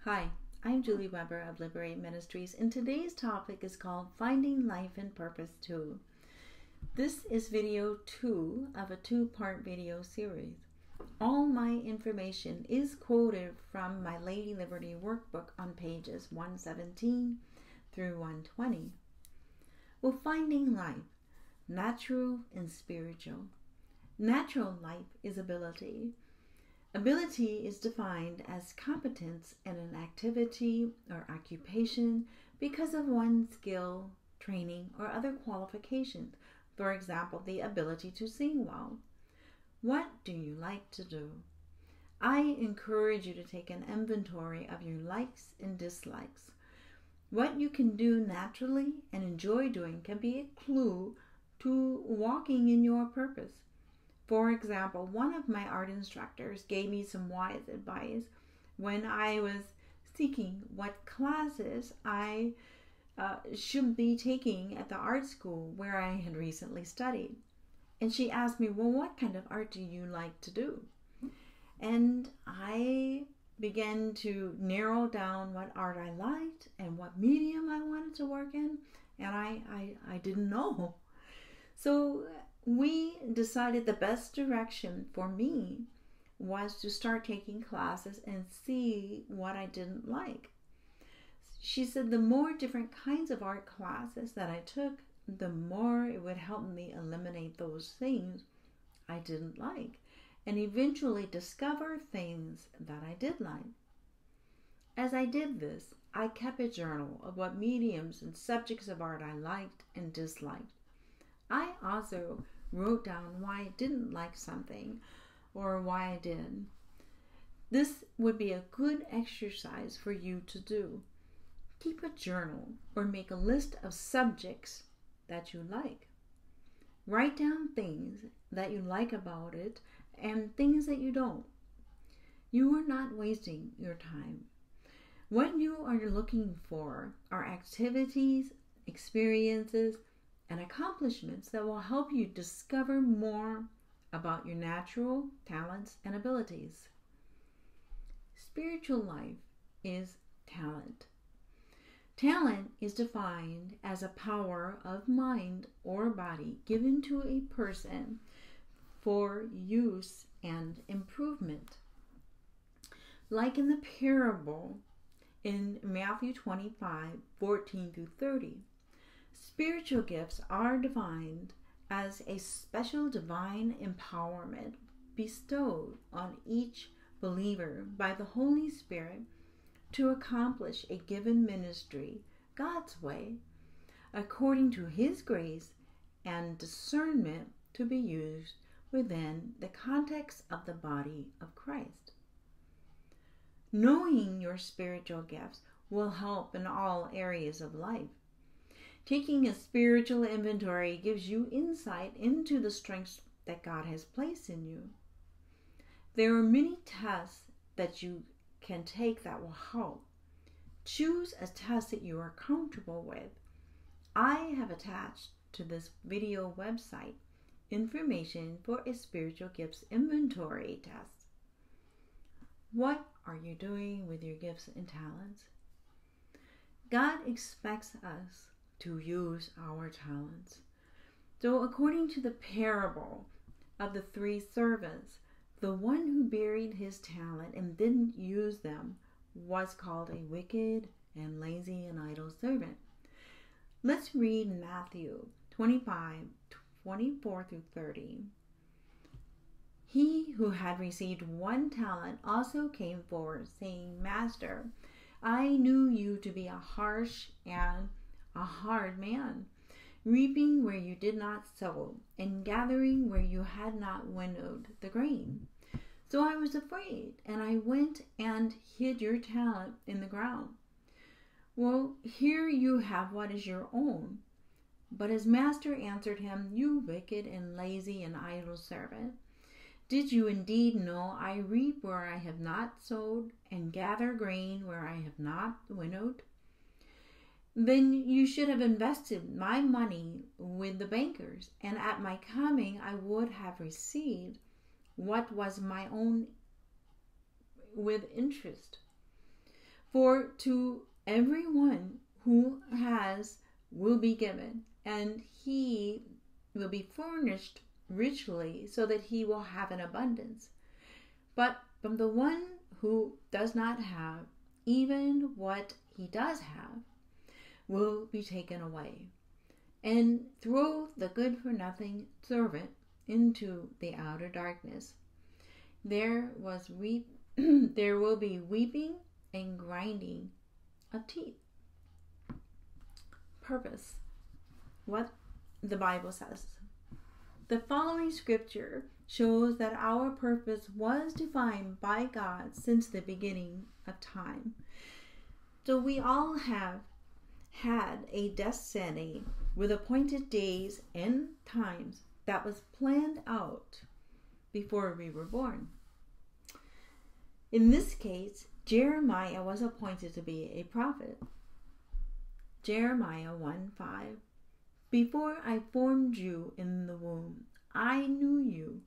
Hi, I'm Julie Weber of Liberate Ministries, and today's topic is called Finding Life and Purpose 2. This is video 2 of a 2-part video series. All my information is quoted from my Lady Liberty workbook on pages 117 through 120. Well, finding life, natural and spiritual. Natural life is ability. Ability is defined as competence in an activity or occupation because of one's skill, training, or other qualifications. For example, the ability to sing well. What do you like to do? I encourage you to take an inventory of your likes and dislikes. What you can do naturally and enjoy doing can be a clue to walking in your purpose. For example, one of my art instructors gave me some wise advice when I was seeking what classes I should be taking at the art school where I had recently studied. And she asked me, well, what kind of art do you like to do? And I began to narrow down what art I liked and what medium I wanted to work in, and I didn't know. So we decided the best direction for me was to start taking classes and see what I didn't like. She said the more different kinds of art classes that I took, the more it would help me eliminate those things I didn't like and eventually discover things that I did like. As I did this, I kept a journal of what mediums and subjects of art I liked and disliked. I also wrote down why I didn't like something or why I did. This would be a good exercise for you to do. Keep a journal or make a list of subjects that you like. Write down things that you like about it and things that you don't. You are not wasting your time. What you are looking for are activities, experiences, and accomplishments that will help you discover more about your natural talents and abilities. Spiritual life is talent. Talent is defined as a power of mind or body given to a person for use and improvement. Like in the parable in Matthew 25:14-30. Spiritual gifts are defined as a special divine empowerment bestowed on each believer by the Holy Spirit to accomplish a given ministry God's way, according to His grace and discernment to be used within the context of the body of Christ. Knowing your spiritual gifts will help in all areas of life. Taking a spiritual inventory gives you insight into the strengths that God has placed in you. There are many tests that you can take that will help. Choose a test that you are comfortable with. I have attached to this video website information for a spiritual gifts inventory test. What are you doing with your gifts and talents? God expects us to use our talents. So according to the parable of the 3 servants, the one who buried his talent and didn't use them was called a wicked and lazy and idle servant. Let's read Matthew 25:24-30. He who had received 1 talent also came forward, saying, Master, I knew you to be a harsh and a hard man, reaping where you did not sow, and gathering where you had not winnowed the grain. So I was afraid, and I went and hid your talent in the ground. Well, here you have what is your own. But his master answered him, You wicked and lazy and idle servant, did you indeed know I reap where I have not sowed, and gather grain where I have not winnowed? Then you should have invested my money with the bankers, and at my coming I would have received what was my own with interest. For to everyone who has will be given, and he will be furnished richly, so that he will have an abundance. But from the one who does not have, even what he does have will be taken away. And throw the good-for-nothing servant into the outer darkness. There will be weeping and grinding of teeth. Purpose. What the Bible says. The following scripture shows that our purpose was defined by God since the beginning of time. So we all have had a destiny with appointed days and times that was planned out before we were born. In this case, Jeremiah was appointed to be a prophet. Jeremiah 1:5. Before I formed you in the womb, I knew you.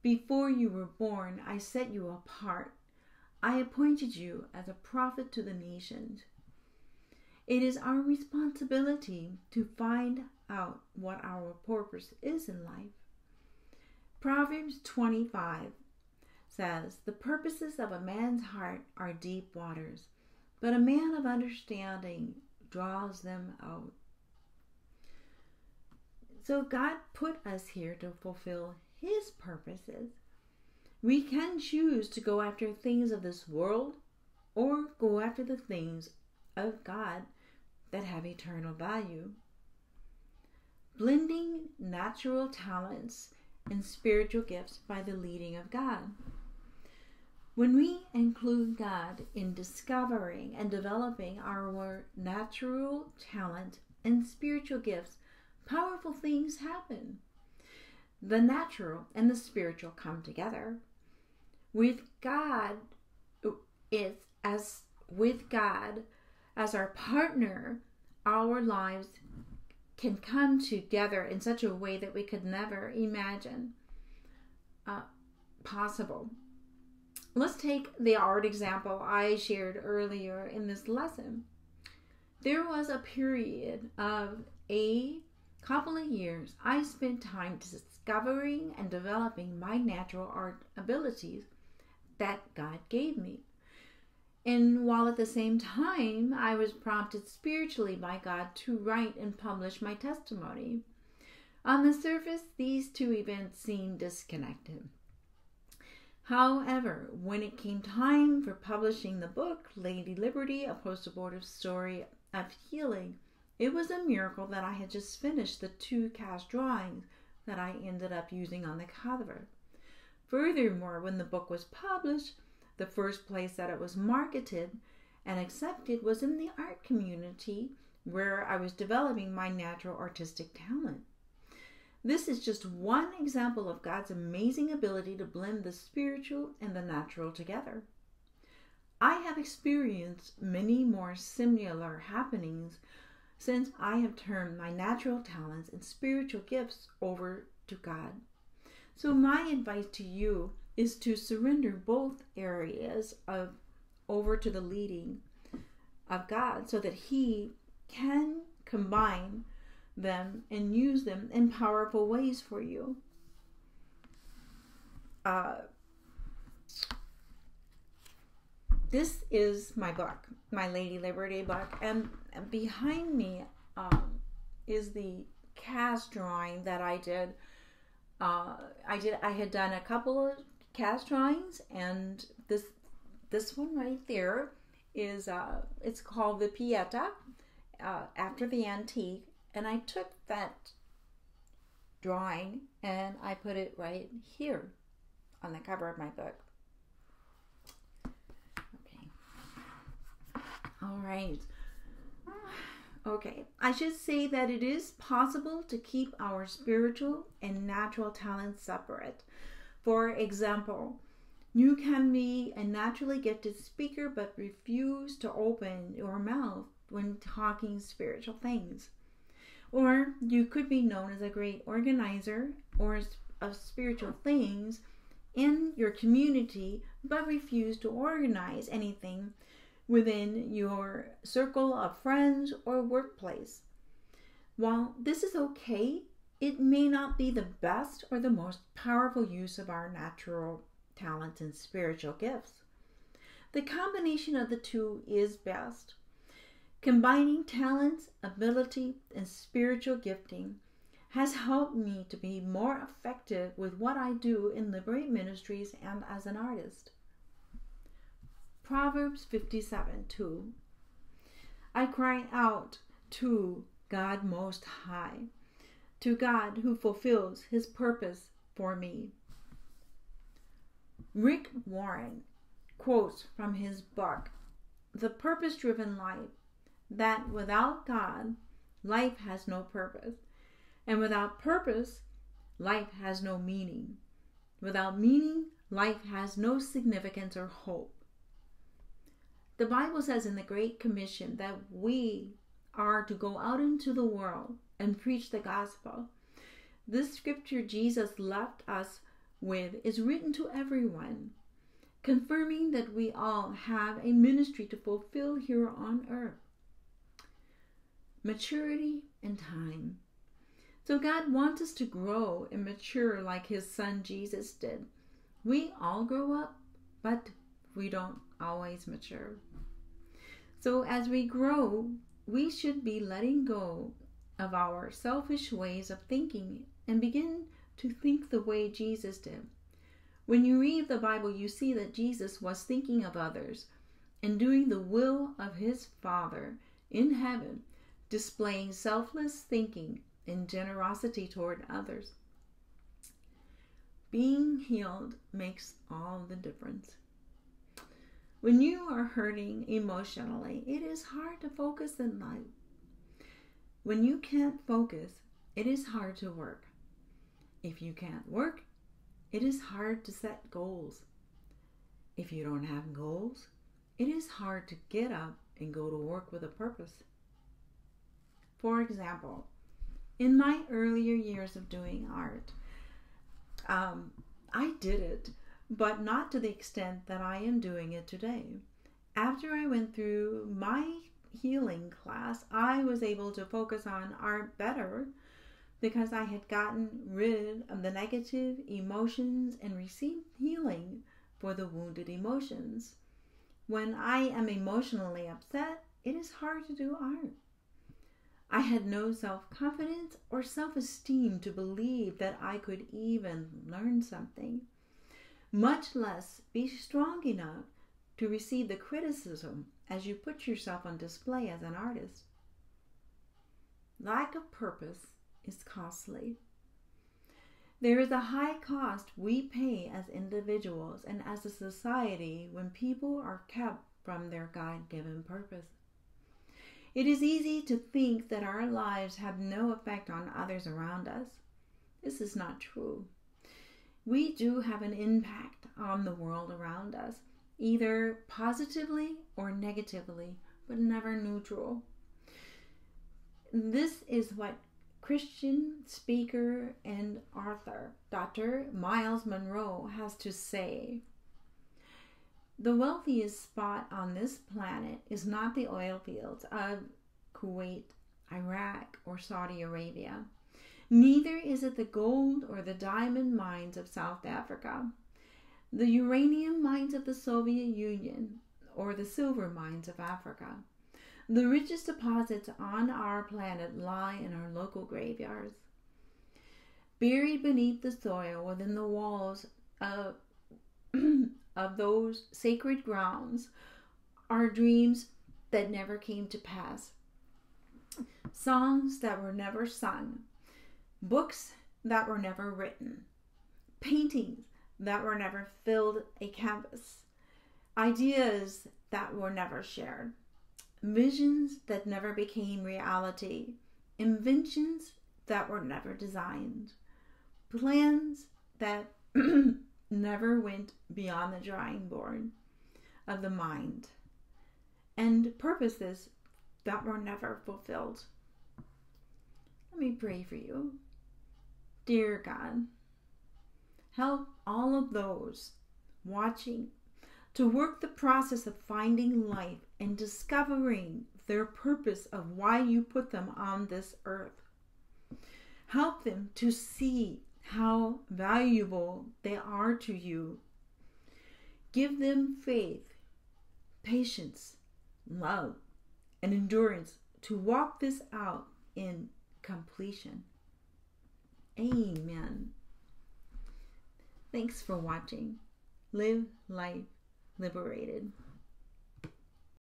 Before you were born, I set you apart. I appointed you as a prophet to the nations. It is our responsibility to find out what our purpose is in life. Proverbs 25 says, the purposes of a man's heart are deep waters, but a man of understanding draws them out. So God put us here to fulfill His purposes. We can choose to go after things of this world or go after the things of God that have eternal value. Blending natural talents and spiritual gifts by the leading of God. When we include God in discovering and developing our natural talent and spiritual gifts, powerful things happen. The natural and the spiritual come together. With God as our partner, our lives can come together in such a way that we could never imagine possible. Let's take the art example I shared earlier in this lesson. There was a period of a couple of years I spent time discovering and developing my natural art abilities that God gave me. And while at the same time I was prompted spiritually by God to write and publish my testimony. On the surface, these two events seemed disconnected. However, when it came time for publishing the book, Lady Liberty, a post-abortive story of healing, it was a miracle that I had just finished the 2 cast drawings that I ended up using on the cover. Furthermore, when the book was published, the first place that it was marketed and accepted was in the art community where I was developing my natural artistic talent. This is just one example of God's amazing ability to blend the spiritual and the natural together. I have experienced many more similar happenings since I have turned my natural talents and spiritual gifts over to God. So my advice to you is to surrender both areas over to the leading of God so that He can combine them and use them in powerful ways for you. This is my book, my Lady Liberty book, and behind me is the cast drawing that I did. I had done a couple of cast drawings, and this one right there is it's called the Pieta, after the antique, and I took that drawing and I put it right here on the cover of my book. Okay. All right. Okay, I should say that it is possible to keep our spiritual and natural talents separate. For example, you can be a naturally gifted speaker but refuse to open your mouth when talking spiritual things. Or you could be known as a great organizer of spiritual things in your community but refuse to organize anything within your circle of friends or workplace. While this is okay, it may not be the best or the most powerful use of our natural talents and spiritual gifts. The combination of the two is best. Combining talents, ability, and spiritual gifting has helped me to be more effective with what I do in Liberate Ministries and as an artist. Proverbs 57:2. I cry out to God Most High, to God who fulfills His purpose for me. Rick Warren quotes from his book, The Purpose-Driven Life, that without God, life has no purpose, and without purpose, life has no meaning. Without meaning, life has no significance or hope. The Bible says in the Great Commission that we are to go out into the world and preach the gospel. This scripture Jesus left us with is written to everyone, confirming that we all have a ministry to fulfill here on earth. Maturity and time. So God wants us to grow and mature like His Son Jesus did. We all grow up, but we don't always mature. So as we grow, we should be letting go of our selfish ways of thinking and begin to think the way Jesus did. When you read the Bible, you see that Jesus was thinking of others and doing the will of His Father in heaven, displaying selfless thinking and generosity toward others. Being healed makes all the difference. When you are hurting emotionally, it is hard to focus in life. When you can't focus, it is hard to work. If you can't work, it is hard to set goals. If you don't have goals, it is hard to get up and go to work with a purpose. For example, in my earlier years of doing art, I did it, but not to the extent that I am doing it today. After I went through my healing class, I was able to focus on art better because I had gotten rid of the negative emotions and received healing for the wounded emotions. When I am emotionally upset, it is hard to do art. I had no self-confidence or self-esteem to believe that I could even learn something, much less be strong enough to receive the criticism as you put yourself on display as an artist. Lack of purpose is costly. There is a high cost we pay as individuals and as a society when people are kept from their God-given purpose. It is easy to think that our lives have no effect on others around us. This is not true. We do have an impact on the world around us, either positively or negatively, but never neutral. This is what Christian speaker and author Dr. Miles Monroe has to say. The wealthiest spot on this planet is not the oil fields of Kuwait, Iraq, or Saudi Arabia. Neither is it the gold or the diamond mines of South Africa, the uranium mines of the Soviet Union, or the silver mines of Africa. The richest deposits on our planet lie in our local graveyards. Buried beneath the soil within the walls of those sacred grounds are dreams that never came to pass, songs that were never sung, books that were never written, paintings that were never filled a canvas, ideas that were never shared, visions that never became reality, inventions that were never designed, plans that never went beyond the drawing board of the mind, and purposes that were never fulfilled. Let me pray for you. Dear God, help all of those watching to work the process of finding life and discovering their purpose of why you put them on this earth. Help them to see how valuable they are to you. Give them faith, patience, love, and endurance to walk this out in completion. Amen. Thanks for watching. Live life liberated.